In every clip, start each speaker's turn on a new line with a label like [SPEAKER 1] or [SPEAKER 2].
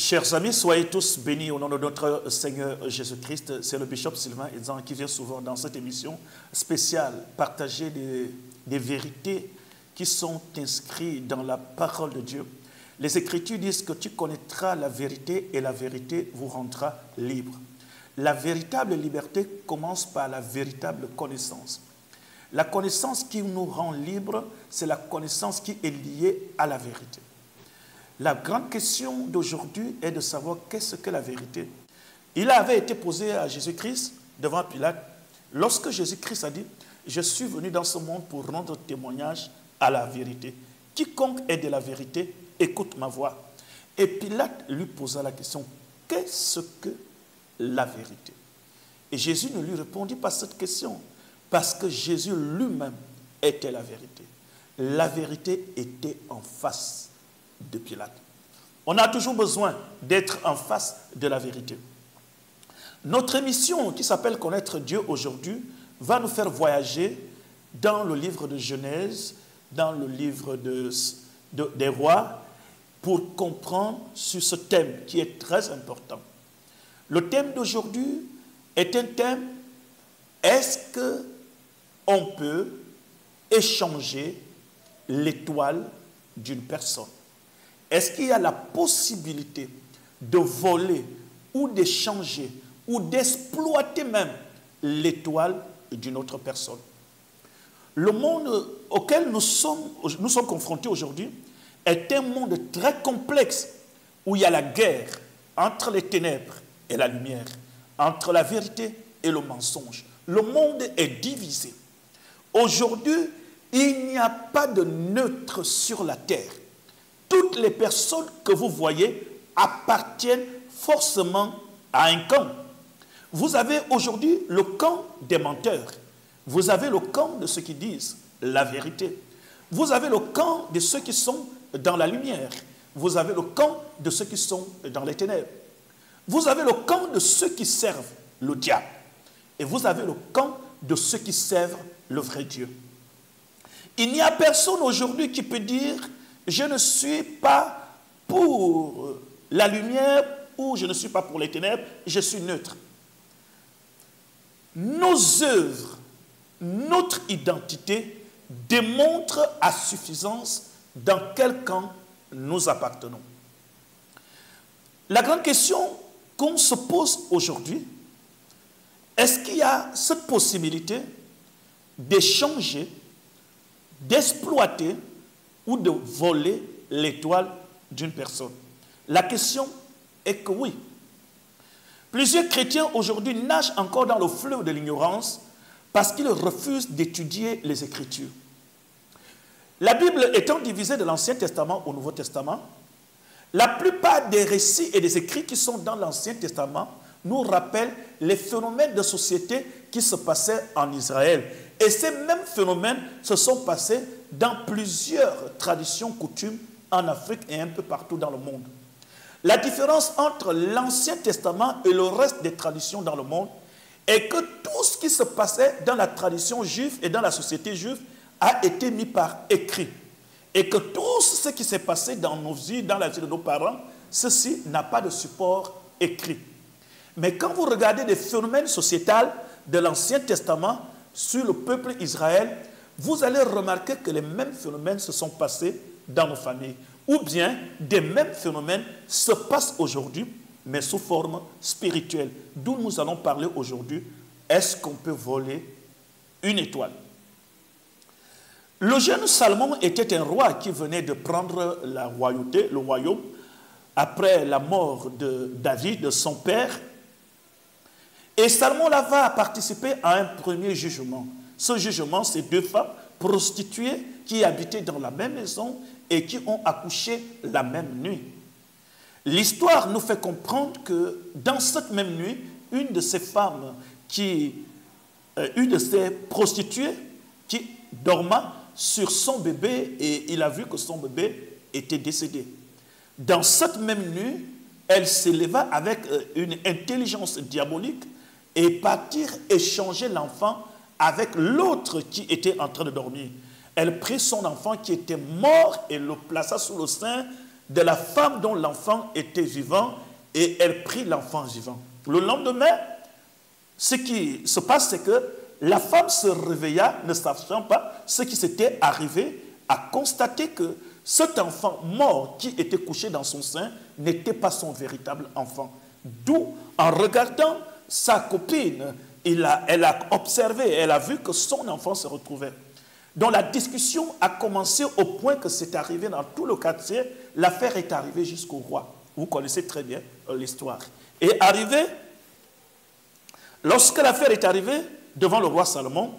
[SPEAKER 1] Chers amis, soyez tous bénis au nom de notre Seigneur Jésus-Christ. C'est le bishop Sylvain Ezan qui vient souvent dans cette émission spéciale partager des vérités qui sont inscrites dans la parole de Dieu. Les Écritures disent que tu connaîtras la vérité et la vérité vous rendra libre. La véritable liberté commence par la véritable connaissance. La connaissance qui nous rend libres, c'est la connaissance qui est liée à la vérité. La grande question d'aujourd'hui est de savoir qu'est-ce que la vérité. Il avait été posé à Jésus-Christ devant Pilate lorsque Jésus-Christ a dit « Je suis venu dans ce monde pour rendre témoignage à la vérité. Quiconque est de la vérité, écoute ma voix. » Et Pilate lui posa la question « Qu'est-ce que la vérité ?» Et Jésus ne lui répondit pas à cette question parce que Jésus lui-même était la vérité. La vérité était en face de Pilate. On a toujours besoin d'être en face de la vérité. Notre émission qui s'appelle Connaître Dieu aujourd'hui va nous faire voyager dans le livre de Genèse, dans le livre des rois, pour comprendre sur ce thème qui est très important. Le thème d'aujourd'hui est un thème: est-ce qu'on peut échanger l'étoile d'une personne? Est-ce qu'il y a la possibilité de voler ou d'échanger ou d'exploiter même l'étoile d'une autre personne? Le monde auquel nous sommes confrontés aujourd'hui est un monde très complexe où il y a la guerre entre les ténèbres et la lumière, entre la vérité et le mensonge. Le monde est divisé. Aujourd'hui, il n'y a pas de neutre sur la terre. Toutes les personnes que vous voyez appartiennent forcément à un camp. Vous avez aujourd'hui le camp des menteurs. Vous avez le camp de ceux qui disent la vérité. Vous avez le camp de ceux qui sont dans la lumière. Vous avez le camp de ceux qui sont dans les ténèbres. Vous avez le camp de ceux qui servent le diable. Et vous avez le camp de ceux qui servent le vrai Dieu. Il n'y a personne aujourd'hui qui peut dire « Je ne suis pas pour la lumière » ou « Je ne suis pas pour les ténèbres, je suis neutre ». Nos œuvres, notre identité démontrent à suffisance dans quel camp nous appartenons. La grande question qu'on se pose aujourd'hui, est-ce qu'il y a cette possibilité d'échanger, d'exploiter ou de voler l'étoile d'une personne? La question est que oui. Plusieurs chrétiens aujourd'hui nagent encore dans le fleuve de l'ignorance parce qu'ils refusent d'étudier les Écritures. La Bible étant divisée de l'Ancien Testament au Nouveau Testament, la plupart des récits et des écrits qui sont dans l'Ancien Testament nous rappellent les phénomènes de société qui se passaient en Israël. Et ces mêmes phénomènes se sont passés dans plusieurs traditions, coutumes en Afrique et un peu partout dans le monde. La différence entre l'Ancien Testament et le reste des traditions dans le monde est que tout ce qui se passait dans la tradition juive et dans la société juive a été mis par écrit. Et que tout ce qui s'est passé dans nos vies, dans la vie de nos parents, ceci n'a pas de support écrit. Mais quand vous regardez des phénomènes sociétals de l'Ancien Testament sur le peuple Israël, vous allez remarquer que les mêmes phénomènes se sont passés dans nos familles. Ou bien des mêmes phénomènes se passent aujourd'hui, mais sous forme spirituelle. D'où nous allons parler aujourd'hui. Est-ce qu'on peut voler une étoile? Le jeune Salomon était un roi qui venait de prendre la royauté, le royaume, après la mort de David, de son père. Et Salomon là va participer à un premier jugement. Ce jugement, c'est deux femmes prostituées qui habitaient dans la même maison et qui ont accouché la même nuit. L'histoire nous fait comprendre que dans cette même nuit, une de ces femmes, une de ces prostituées qui dormait sur son bébé et il a vu que son bébé était décédé. Dans cette même nuit, elle s'éleva avec une intelligence diabolique et partir échanger l'enfant avec l'autre qui était en train de dormir. Elle prit son enfant qui était mort et le plaça sous le sein de la femme dont l'enfant était vivant et elle prit l'enfant vivant. Le lendemain, ce qui se passe, c'est que la femme se réveilla, ne sachant pas ce qui s'était arrivé, a constaté que cet enfant mort qui était couché dans son sein n'était pas son véritable enfant. D'où, en regardant sa copine, elle a observé, elle a vu que son enfant se retrouvait. Donc la discussion a commencé au point que c'est arrivé dans tout le quartier. L'affaire est arrivée jusqu'au roi. Vous connaissez très bien l'histoire. Et arrivé, lorsque l'affaire est arrivée devant le roi Salomon,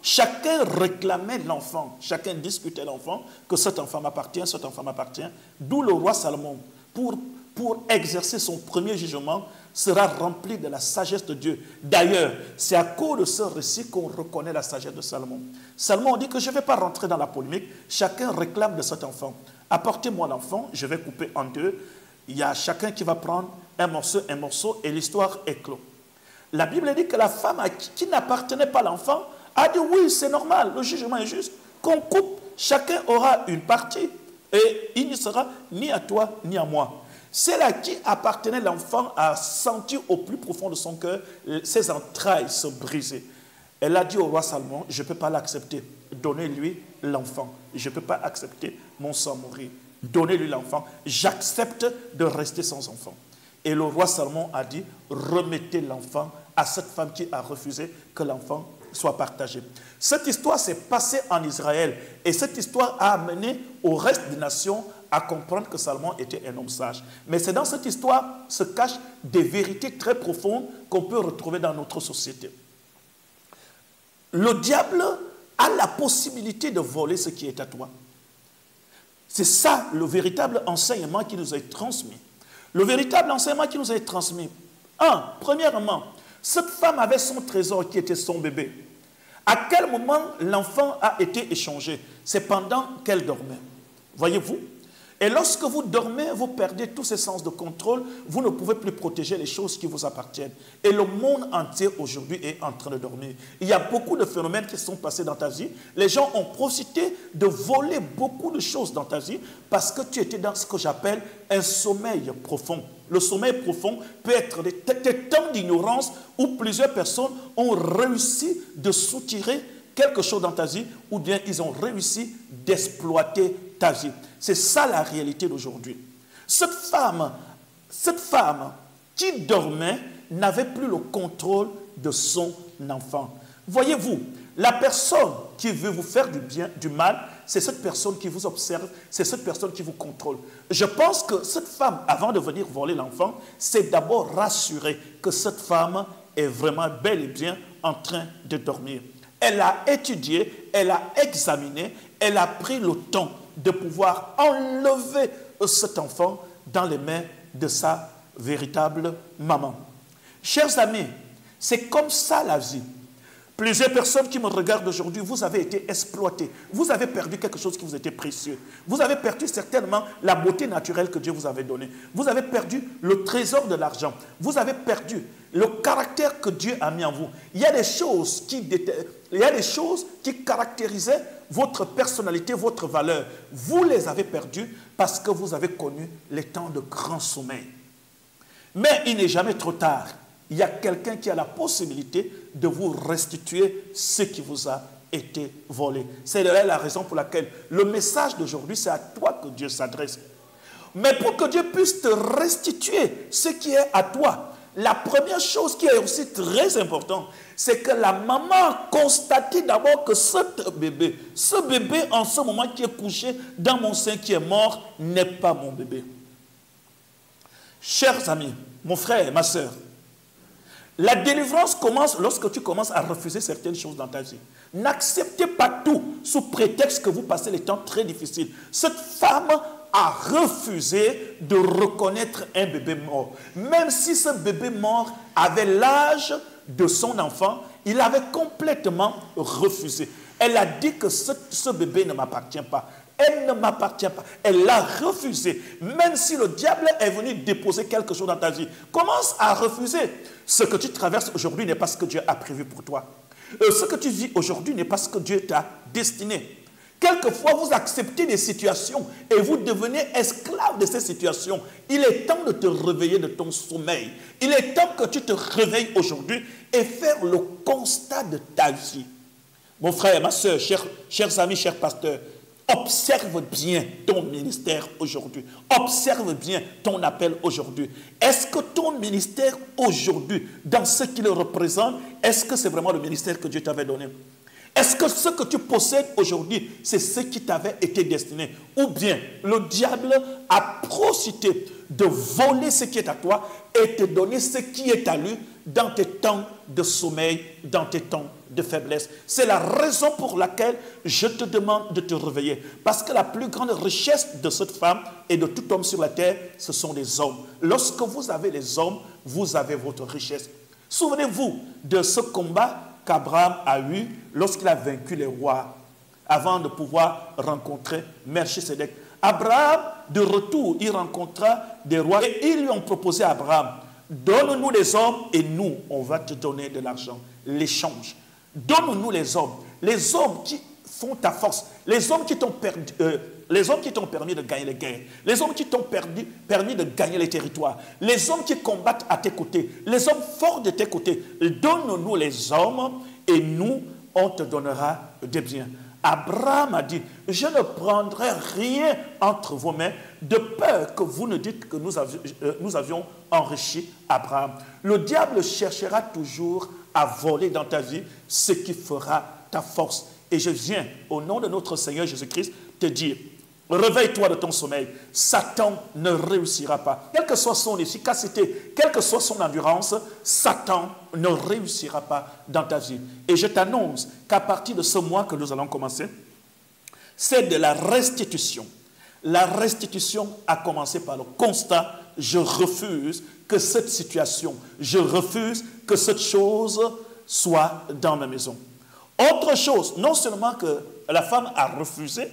[SPEAKER 1] chacun réclamait l'enfant, chacun discutait l'enfant, que cet enfant m'appartient, cet enfant m'appartient. D'où le roi Salomon, pour exercer son premier jugement, sera rempli de la sagesse de Dieu. D'ailleurs, c'est à cause de ce récit qu'on reconnaît la sagesse de Salomon. Salomon dit que je ne vais pas rentrer dans la polémique, chacun réclame de cet enfant. Apportez-moi l'enfant, je vais couper en deux. Il y a chacun qui va prendre un morceau, et l'histoire est close. La Bible dit que la femme à qui n'appartenait pas l'enfant a dit oui, c'est normal, le jugement est juste, qu'on coupe, chacun aura une partie et il ne sera ni à toi ni à moi. Celle à qui appartenait l'enfant a senti au plus profond de son cœur ses entrailles se briser. Elle a dit au roi Salomon, je ne peux pas l'accepter, donnez-lui l'enfant. Je ne peux pas accepter mon sang mourir. Donnez-lui l'enfant, j'accepte de rester sans enfant. Et le roi Salomon a dit, remettez l'enfant à cette femme qui a refusé que l'enfant soit partagé. Cette histoire s'est passée en Israël et cette histoire a amené au reste des nations à comprendre que Salomon était un homme sage. Mais c'est dans cette histoire se cachent des vérités très profondes qu'on peut retrouver dans notre société. Le diable a la possibilité de voler ce qui est à toi. C'est ça le véritable enseignement qui nous est transmis. Le véritable enseignement qui nous est transmis. Premièrement, cette femme avait son trésor qui était son bébé. À quel moment l'enfant a été échangé? C'est pendant qu'elle dormait. Voyez-vous? Et lorsque vous dormez, vous perdez tous ces sens de contrôle. Vous ne pouvez plus protéger les choses qui vous appartiennent. Et le monde entier aujourd'hui est en train de dormir. Il y a beaucoup de phénomènes qui sont passés dans ta vie. Les gens ont profité de voler beaucoup de choses dans ta vie parce que tu étais dans ce que j'appelle un sommeil profond. Le sommeil profond peut être des temps d'ignorance où plusieurs personnes ont réussi de soutirer quelque chose dans ta vie ou bien ils ont réussi d'exploiter ta vie. C'est ça la réalité d'aujourd'hui. Cette femme qui dormait n'avait plus le contrôle de son enfant. Voyez-vous, la personne qui veut vous faire du bien, du mal, c'est cette personne qui vous observe, c'est cette personne qui vous contrôle. Je pense que cette femme, avant de venir voler l'enfant, s'est d'abord rassurée que cette femme est vraiment bel et bien en train de dormir. Elle a étudié, elle a examiné, elle a pris le temps de pouvoir enlever cet enfant dans les mains de sa véritable maman. Chers amis, c'est comme ça la vie. Plusieurs personnes qui me regardent aujourd'hui, vous avez été exploités. Vous avez perdu quelque chose qui vous était précieux. Vous avez perdu certainement la beauté naturelle que Dieu vous avait donnée. Vous avez perdu le trésor de l'argent. Vous avez perdu le caractère que Dieu a mis en vous. Il y a des choses qui caractérisaient votre personnalité, votre valeur. Vous les avez perdues parce que vous avez connu les temps de grand sommeil. Mais il n'est jamais trop tard. Il y a quelqu'un qui a la possibilité de vous restituer ce qui vous a été volé. C'est la raison pour laquelle le message d'aujourd'hui, c'est à toi que Dieu s'adresse. Mais pour que Dieu puisse te restituer ce qui est à toi, la première chose qui est aussi très importante, c'est que la maman a constaté d'abord que ce bébé en ce moment qui est couché dans mon sein, qui est mort, n'est pas mon bébé. Chers amis, mon frère et ma soeur, la délivrance commence lorsque tu commences à refuser certaines choses dans ta vie. N'acceptez pas tout sous prétexte que vous passez les temps très difficiles. Cette femme a refusé de reconnaître un bébé mort. Même si ce bébé mort avait l'âge de son enfant, il avait complètement refusé. Elle a dit que ce bébé ne m'appartient pas. Elle ne m'appartient pas. Elle l'a refusé. Même si le diable est venu déposer quelque chose dans ta vie, commence à refuser. Ce que tu traverses aujourd'hui n'est pas ce que Dieu a prévu pour toi. Ce que tu vis aujourd'hui n'est pas ce que Dieu t'a destiné. Quelquefois, vous acceptez des situations et vous devenez esclave de ces situations. Il est temps de te réveiller de ton sommeil. Il est temps que tu te réveilles aujourd'hui et faire le constat de ta vie. Mon frère, ma soeur, chers amis, chers pasteurs, observe bien ton ministère aujourd'hui. Observe bien ton appel aujourd'hui. Est-ce que ton ministère aujourd'hui, dans ce qu'il représente, est-ce que c'est vraiment le ministère que Dieu t'avait donné? Est-ce que ce que tu possèdes aujourd'hui, c'est ce qui t'avait été destiné? Ou bien le diable a profité de voler ce qui est à toi et te donner ce qui est à lui dans tes temps de sommeil, dans tes temps de faiblesse. C'est la raison pour laquelle je te demande de te réveiller. Parce que la plus grande richesse de cette femme et de tout homme sur la terre, ce sont les hommes. Lorsque vous avez les hommes, vous avez votre richesse. Souvenez-vous de ce combat qu'Abraham a eu lorsqu'il a vaincu les rois avant de pouvoir rencontrer Melchisedec. Abraham, de retour, il rencontra des rois et ils lui ont proposé à Abraham, donne-nous les hommes et nous, on va te donner de l'argent, l'échange. Donne-nous les hommes qui font ta force, les hommes qui t'ont permis de gagner les guerres, les hommes qui t'ont permis de gagner les territoires, les hommes qui combattent à tes côtés, les hommes forts de tes côtés. Donne-nous les hommes et nous, on te donnera des biens. Abraham a dit, je ne prendrai rien entre vos mains de peur que vous ne dites que nous avions enrichi Abraham. Le diable cherchera toujours à voler dans ta vie ce qui fera ta force. Et je viens, au nom de notre Seigneur Jésus-Christ, te dire, réveille-toi de ton sommeil. Satan ne réussira pas. Quelle que soit son efficacité, quelle que soit son endurance, Satan ne réussira pas dans ta vie. Et je t'annonce qu'à partir de ce mois que nous allons commencer, c'est de la restitution. La restitution a commencé par le constat, je refuse que cette situation, je refuse que cette chose soit dans ma maison. Autre chose, non seulement que la femme a refusé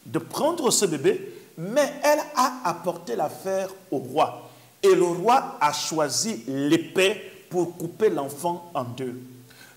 [SPEAKER 1] de prendre ce bébé, mais elle a apporté l'affaire au roi. Et le roi a choisi l'épée pour couper l'enfant en deux.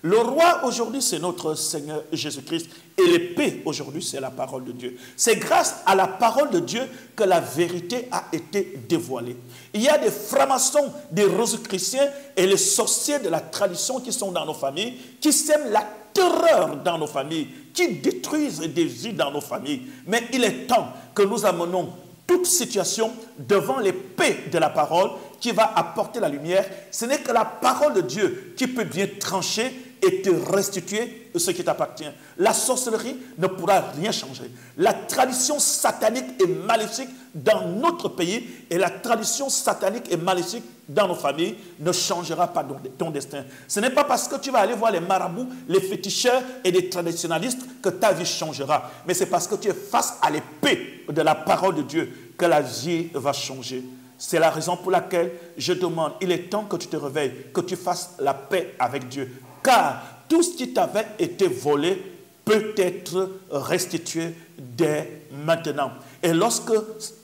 [SPEAKER 1] Le roi aujourd'hui, c'est notre Seigneur Jésus-Christ. Et l'épée aujourd'hui, c'est la parole de Dieu. C'est grâce à la parole de Dieu que la vérité a été dévoilée. Il y a des francs-maçons, des rosicruciens et les sorciers de la tradition qui sont dans nos familles, qui sèment la terreur dans nos familles, qui détruisent des vies dans nos familles. Mais il est temps que nous amenons toute situation devant l'épée de la parole qui va apporter la lumière. Ce n'est que la parole de Dieu qui peut bien trancher et te restituer ce qui t'appartient. La sorcellerie ne pourra rien changer. La tradition satanique et maléfique dans notre pays et la tradition satanique et maléfique dans nos familles ne changera pas ton destin. Ce n'est pas parce que tu vas aller voir les marabouts, les féticheurs et les traditionnalistes que ta vie changera. Mais c'est parce que tu es face à l'épée de la parole de Dieu que la vie va changer. C'est la raison pour laquelle je demande, il est temps que tu te réveilles, que tu fasses la paix avec Dieu. Car tout ce qui t'avait été volé peut être restitué dès maintenant. Et lorsque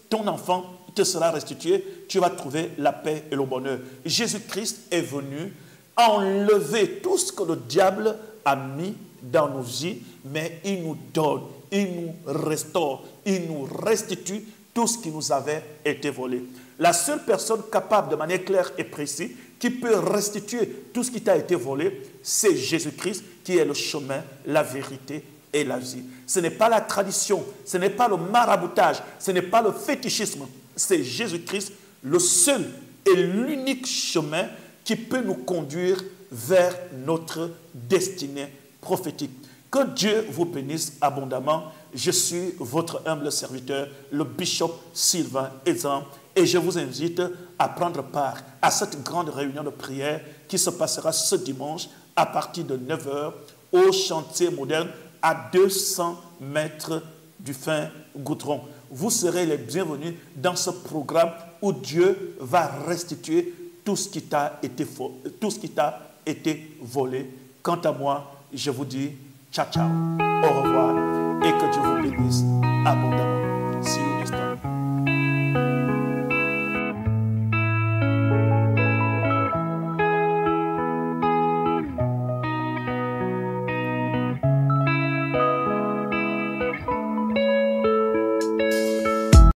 [SPEAKER 1] ton enfant te sera restitué, tu vas trouver la paix et le bonheur. Jésus-Christ est venu enlever tout ce que le diable a mis dans nos vies, mais il nous donne, il nous restaure, il nous restitue tout ce qui nous avait été volé. La seule personne capable de manière claire et précise qui peut restituer tout ce qui t'a été volé, c'est Jésus-Christ qui est le chemin, la vérité et la vie. Ce n'est pas la tradition, ce n'est pas le maraboutage, ce n'est pas le fétichisme, c'est Jésus-Christ, le seul et l'unique chemin qui peut nous conduire vers notre destinée prophétique. Que Dieu vous bénisse abondamment. Je suis votre humble serviteur, le bishop Sylvain Ezan, et je vous invite à prendre part à cette grande réunion de prière qui se passera ce dimanche à partir de 9h au chantier moderne à 200 mètres du fin goudron. Vous serez les bienvenus dans ce programme où Dieu va restituer tout ce qui t'a été volé. Quant à moi, je vous dis ciao, ciao, au revoir et que Dieu vous bénisse abondamment.